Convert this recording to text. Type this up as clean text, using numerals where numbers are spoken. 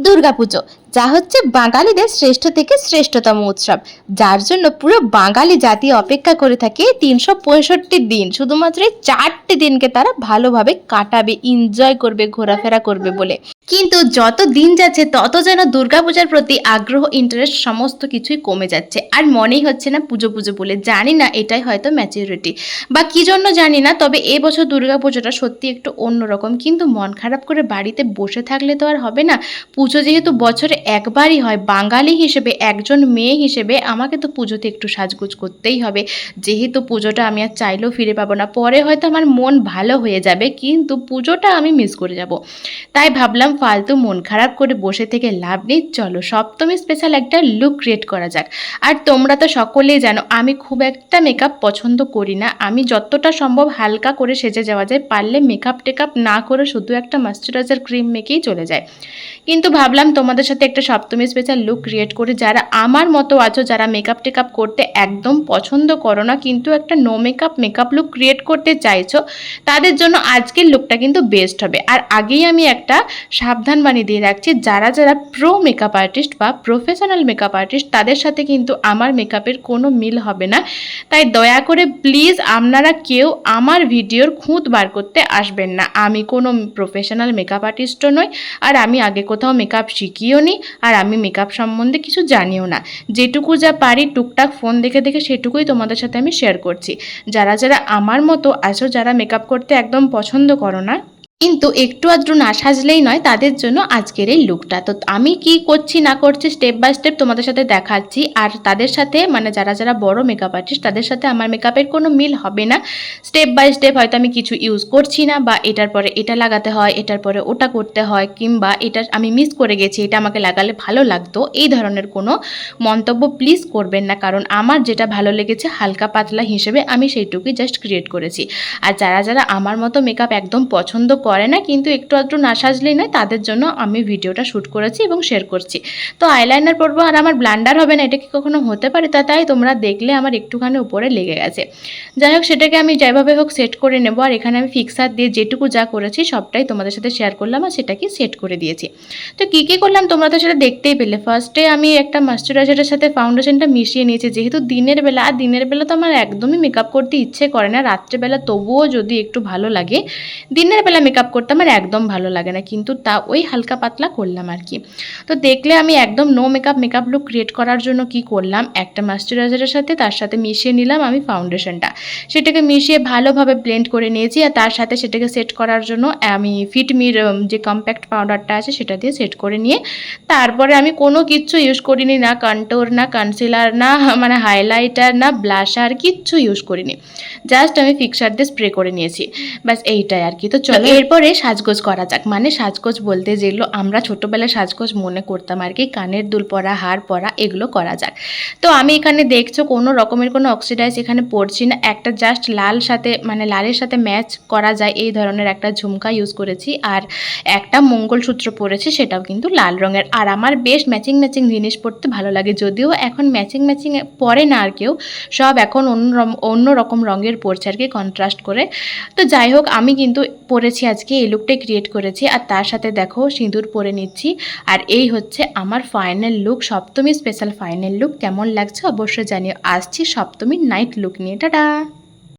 দুর্গাপুজো, যা হচ্ছে বাঙালিদের শ্রেষ্ঠ থেকে শ্রেষ্ঠতম উৎসব, যার জন্য পুরো বাঙালি জাতি অপেক্ষা করে থাকে 365 দিন, শুধুমাত্র এই 4টি দিনকে তারা ভালোভাবে কাটাবে, এনজয় করবে, ঘোরাফেরা করবে বলে। কিন্তু যত দিন যাচ্ছে তত যেন দুর্গাপূজার প্রতি আগ্রহ, ইন্টারেস্ট সমস্ত কিছুই কমে যাচ্ছে, আর মনেই হচ্ছে না পুজো পুজো বলে। জানি না এটাই হয়তো ম্যাচিউরিটি বা কি জন্য জানি না, তবে এবছর দুর্গাপুজোটা সত্যি একটু অন্যরকম। কিন্তু মন খারাপ করে বাড়িতে বসে থাকলে তো আর হবে না। পুজো যেহেতু বছরে একবারই হয়, বাঙালি হিসেবে, একজন মেয়ে হিসেবে আমাকে তো পুজোতে একটু সাজগোজ করতেই হবে। যেহেতু পুজোটা আমি আর চাইলেও ফিরে পাবো না, পরে হয়তো আমার মন ভালো হয়ে যাবে, কিন্তু পুজোটা আমি মিস করে যাব। তাই ভাবলাম ফালতু মন খারাপ করে বসে থেকে লাভ নেই, চলো সপ্তমী স্পেশাল একটা লুক ক্রিয়েট করা যাক। আর তোমরা তো সকলেই জানো আমি খুব একটা মেকআপ পছন্দ করি না, আমি যতটা সম্ভব হালকা করে সেজে যাওয়া যায়, পারলে মেকআপ টেকআপ না করে শুধু একটা ময়শ্চারাইজার ক্রিম মেখেই চলে যায়। কিন্তু ভাবলাম তোমাদের সাথে একটা সপ্তমী স্পেশাল লুক ক্রিয়েট করে, যারা আমার মতো আছো, যারা মেকআপ টেকআপ করতে একদম পছন্দ করো না কিন্তু একটা নো মেকআপ লুক ক্রিয়েট করতে চাইছো, তাদের জন্য আজকের লুকটা কিন্তু বেস্ট হবে। আর আগেই আমি একটা সাবধান বাণী দিয়ে রাখছি, যারা যারা প্রো মেকআপ আর্টিস্ট বা প্রফেশনাল মেকআপ আর্টিস্ট, তাদের সাথে কিন্তু আমার মেকআপের কোনো মিল হবে না। তাই দয়া করে প্লিজ আপনারা কেউ আমার ভিডিওর খুঁত বার করতে আসবেন না। আমি কোনো প্রফেশনাল মেকআপ আর্টিস্টও নই, আর আমি আগে কোথাও মেকআপ শিখিও নি, আর আমি মেকআপ সম্বন্ধে কিছু জানিও না। যেটুকু যা পারি টুকটাক ফোন দেখে দেখে সেটুকুই তোমাদের সাথে আমি শেয়ার করছি। যারা যারা আমার মতো আছো, যারা মেকআপ করতে একদম পছন্দ করো না কিন্তু একটু আধটু না সাজলেই নয়, তাদের জন্য আজকের এই লুকটা। তো আমি কি করছি না করছি স্টেপ বাই স্টেপ তোমাদের সাথে দেখাচ্ছি। আর তাদের সাথে মানে যারা যারা বড় মেকআপ আর্টিস্ট, তাদের সাথে আমার মেকআপের কোনো মিল হবে না। স্টেপ বাই স্টেপ হয়তো আমি কিছু ইউজ করছি না, বা এটার পরে এটা লাগাতে হয়, এটার পরে ওটা করতে হয়, কিংবা এটা আমি মিস করে গেছি, এটা আমাকে লাগালে ভালো লাগতো, এই ধরনের কোনো মন্তব্য প্লিজ করবেন না। কারণ আমার যেটা ভালো লেগেছে হালকা পাতলা হিসেবে আমি সেইটুকুই জাস্ট ক্রিয়েট করেছি। আর যারা যারা আমার মতো মেকআপ একদম পছন্দ করে না কিন্তু একটু আধটু না সাজলেই নয়, তাদের জন্য আমি ভিডিওটা শ্যুট করেছি এবং শেয়ার করছি। তো আইলাইনার পরবো আর আমার ব্লান্ডার হবে না, এটা কি কখনো হতে পারে? তাই তোমরা দেখলে আমার একটুখানি উপরে লেগে গেছে। যাই হোক, সেটাকে আমি যেভাবে হোক সেট করে নেবো। আর এখানে আমি ফিক্সার দিয়ে যেটুকু যা করেছি সবটাই তোমাদের সাথে শেয়ার করলাম, আর সেটাকে সেট করে দিয়েছি। তো কী কী করলাম তোমরা তো সেটা দেখতেই পেলে। ফার্স্টে আমি একটা ময়শ্চারাইজারের সাথে ফাউন্ডেশনটা মিশিয়ে নিয়েছি, যেহেতু দিনের বেলা, আর দিনের বেলা তো আমার একদমই মেকআপ করতে ইচ্ছে করে না, রাত্রেবেলা তবুও যদি একটু ভালো লাগে, দিনের বেলা মেকআপ করতে আমার একদম ভালো লাগে না, কিন্তু তা ওই হালকা পাতলা করলাম আর কি। তো দেখলে আমি একদম নো মেকআপ লুক ক্রিয়েট করার জন্য কি করলাম, একটা ময়শ্চারাইজারের সাথে তার সাথে মিশিয়ে নিলাম আমি ফাউন্ডেশনটা, সেটাকে মিশিয়ে ভালোভাবে ব্লেন্ড করে নিয়েছি। আর তার সাথে সেটাকে সেট করার জন্য আমি ফিটমির যে কম্প্যাক্ট পাউডারটা আছে সেটা দিয়ে সেট করে নিয়ে, তারপরে আমি কোনো কিচ্ছু ইউজ করিনি, না কন্ট্যুর, না কনসিলার, না মানে হাইলাইটার, না ব্লাশার, কিচ্ছু ইউজ করিনি। জাস্ট আমি ফিক্সার দিয়ে স্প্রে করে নিয়েছি, ব্যাস এইটাই আর কি। তো চলো এরপরে সাজগোজ করা যাক। মানে সাজগোজ বলতে যেগুলো আমরা ছোটোবেলায় সাজগোজ মনে করতাম আর কি, কানের দুল পরা, হার পরা, এগুলো করা যাক। তো আমি এখানে দেখছো কোনো রকমের কোনো অক্সিডাইজ এখানে পড়ছি না, একটা জাস্ট লাল সাথে মানে লালের সাথে ম্যাচ করা যায় এই ধরনের একটা ঝুমকা ইউজ করেছি, আর একটা মঙ্গলসূত্র পরেছি, সেটাও কিন্তু লাল রঙের। আর আমার বেশ ম্যাচিং জিনিস পরতে ভালো লাগে, যদিও এখন ম্যাচিং পরে না আর কেউ, সব এখন অন্য রকম রঙের পরছে আর কি, কন্ট্রাস্ট করে। তো যাই হোক, আমি কিন্তু পরেছি আজকে এই লুকটাই ক্রিয়েট করেছি, আর তার সাথে দেখো সিঁদুর পরে নিচ্ছি। আর এই হচ্ছে আমার ফাইনাল লুক, সপ্তমী স্পেশাল ফাইনাল লুক। কেমন লাগছে অবশ্যই জানিও। আসছি সপ্তমীর নাইট লুক নিয়ে, টাটা।